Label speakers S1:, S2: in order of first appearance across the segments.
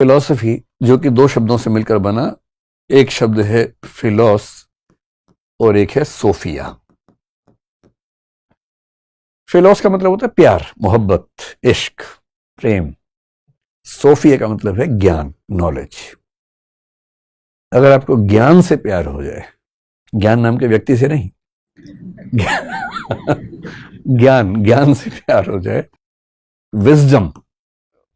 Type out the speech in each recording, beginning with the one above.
S1: Philosophy, जो कि दो शब्दों से मिलकर बना, एक शब्द है फिलोस और एक है सोफिया। फिलोस का मतलब होता है प्यार, मोहब्बत, इश्क, प्रेम। सोफिया का मतलब है ज्ञान, नॉलेज। अगर आपको ज्ञान से प्यार हो जाए, ज्ञान नाम के व्यक्ति से नहीं, ज्ञान ज्ञान से प्यार हो जाए, विजडम,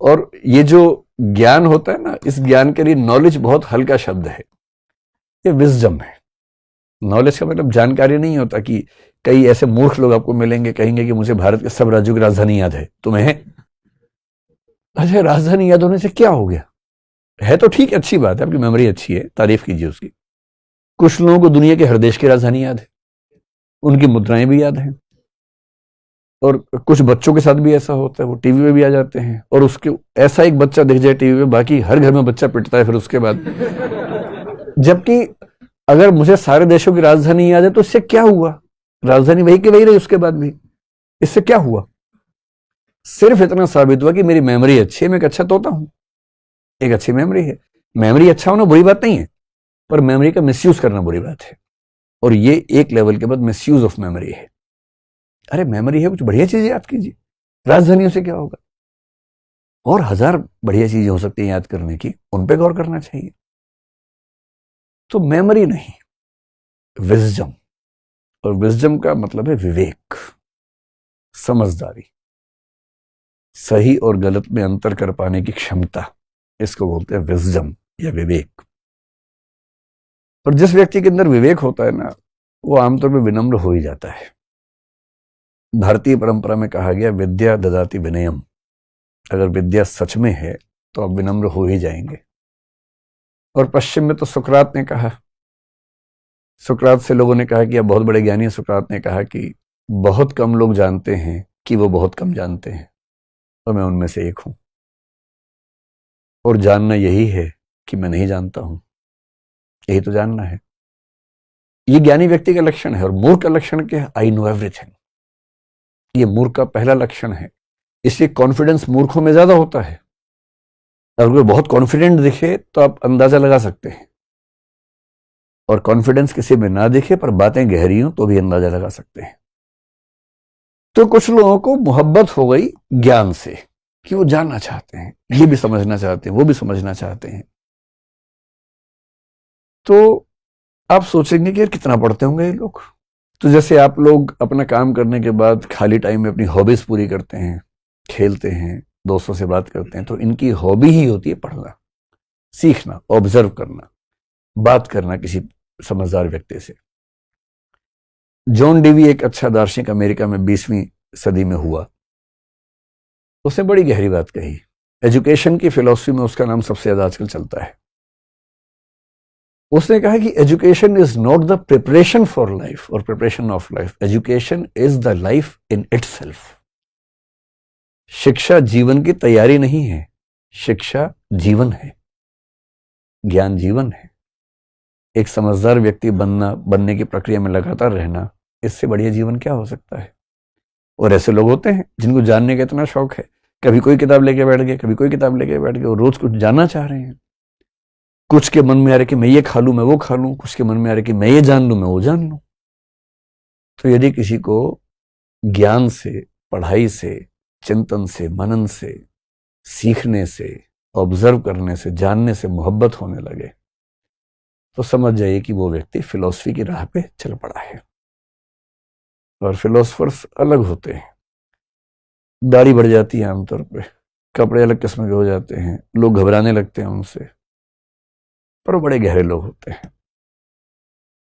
S1: और ये जो ज्ञान होता है ना, इस ज्ञान के लिए नॉलेज बहुत हल्का शब्द है, ये विजडम है। नॉलेज का मतलब जानकारी नहीं होता कि कई ऐसे मूर्ख लोग आपको मिलेंगे, कहेंगे कि मुझे भारत के सब राज्यों की राजधानी याद है, तुम्हें? अच्छा, राजधानी याद होने से क्या हो गया? है तो ठीक, अच्छी बात है, आपकी मेमोरी अच्छी है, तारीफ कीजिए उसकी। कुछ लोगों को दुनिया के हर देश की राजधानी याद है, उनकी मुद्राएं भी याद हैं, और कुछ बच्चों के साथ भी ऐसा होता है, वो टीवी में भी आ जाते हैं, और उसके ऐसा एक बच्चा दिख जाए टीवी में, बाकी हर घर में बच्चा पिटता है फिर उसके बाद। जबकि अगर मुझे सारे देशों की राजधानी याद है तो इससे क्या हुआ? राजधानी वही की वही रही उसके बाद भी, इससे क्या हुआ? सिर्फ इतना साबित हुआ कि मेरी मेमोरी अच्छी है, मैं एक अच्छा तोता हूं, एक अच्छी मेमोरी है। मेमोरी अच्छा होना बुरी बात नहीं है, पर मेमोरी का मिसयूज करना बुरी बात है, और ये एक लेवल के बाद मिसयूज ऑफ मेमोरी है। अरे मेमोरी है, कुछ बढ़िया चीजें याद कीजिए, राजधानियों से क्या होगा? और हजार बढ़िया चीजें हो सकती हैं याद करने की, उन पे गौर करना चाहिए। तो मेमोरी नहीं, विजडम, और विजडम का मतलब है विवेक, समझदारी, सही और गलत में अंतर कर पाने की क्षमता, इसको बोलते हैं विजडम या विवेक। और जिस व्यक्ति के अंदर विवेक होता है ना, वो आमतौर पर विनम्र हो ही जाता है। भारतीय परंपरा में कहा गया, विद्या ददाति विनयम। अगर विद्या सच में है तो आप विनम्र हो ही जाएंगे। और पश्चिम में तो सुकरात ने कहा, सुकरात से लोगों ने कहा कि आप बहुत बड़े ज्ञानी हैं। सुकरात ने कहा कि बहुत कम लोग जानते हैं कि वो बहुत कम जानते हैं, और मैं उनमें से एक हूं। और जानना यही है कि मैं नहीं जानता हूं, यही तो जानना है। ये ज्ञानी व्यक्ति का लक्षण है। और मूर्ख का लक्षण क्या है? I know everything. ये मूर्ख का पहला लक्षण है। इसलिए कॉन्फिडेंस मूर्खों में ज्यादा होता है। अगर कोई बहुत कॉन्फिडेंट दिखे तो आप अंदाजा लगा सकते हैं, और कॉन्फिडेंस किसी में ना दिखे पर बातें गहरी हो तो भी अंदाजा लगा सकते हैं। तो कुछ लोगों को मोहब्बत हो गई ज्ञान से, कि वो जानना चाहते हैं, ये भी समझना चाहते हैं, वो भी समझना चाहते हैं। तो आप सोचेंगे कि यार कितना पढ़ते होंगे ये लोग। तो जैसे आप लोग अपना काम करने के बाद खाली टाइम में अपनी हॉबीज पूरी करते हैं, खेलते हैं, दोस्तों से बात करते हैं, तो इनकी हॉबी ही होती है पढ़ना, सीखना, ऑब्जर्व करना, बात करना किसी समझदार व्यक्ति से। जॉन डीवी एक अच्छा दार्शनिक अमेरिका में 20वीं सदी में हुआ। उसने बड़ी गहरी बात कही। एजुकेशन की फिलॉसफी में उसका नाम सबसे ज्यादा आजकल चलता है। उसने कहा कि education is not the preparation for life और preparation of life, education is the life in itself. शिक्षा जीवन की तैयारी नहीं है, शिक्षा जीवन है, ज्ञान जीवन है। एक समझदार व्यक्ति बनने की प्रक्रिया में लगातार रहना, इससे बढ़िया जीवन क्या हो सकता है? और ऐसे लोग होते हैं जिनको जानने का इतना शौक है, कभी कोई किताब लेके बैठ गए, कभी कोई किताब लेके बैठ गए, और रोज कुछ जानना चाह रहे हैं। कुछ के मन में आ रहा है कि मैं ये खा लूं, मैं वो खा लूं, कुछ के मन में आ रहा है कि मैं ये जान लूं, मैं वो जान लूं। तो यदि किसी को ज्ञान से, पढ़ाई से, चिंतन से, मनन से, सीखने से, ऑब्जर्व करने से, जानने से मोहब्बत होने लगे, तो समझ जाइए कि वो व्यक्ति फिलॉसफी की राह पे चल पड़ा है। और फिलोसफर्स अलग होते हैं, दाढ़ी बढ़ जाती है आमतौर पे, कपड़े अलग किस्म के हो जाते हैं, लोग घबराने लगते हैं उनसे, पर वो बड़े गहरे लोग होते हैं।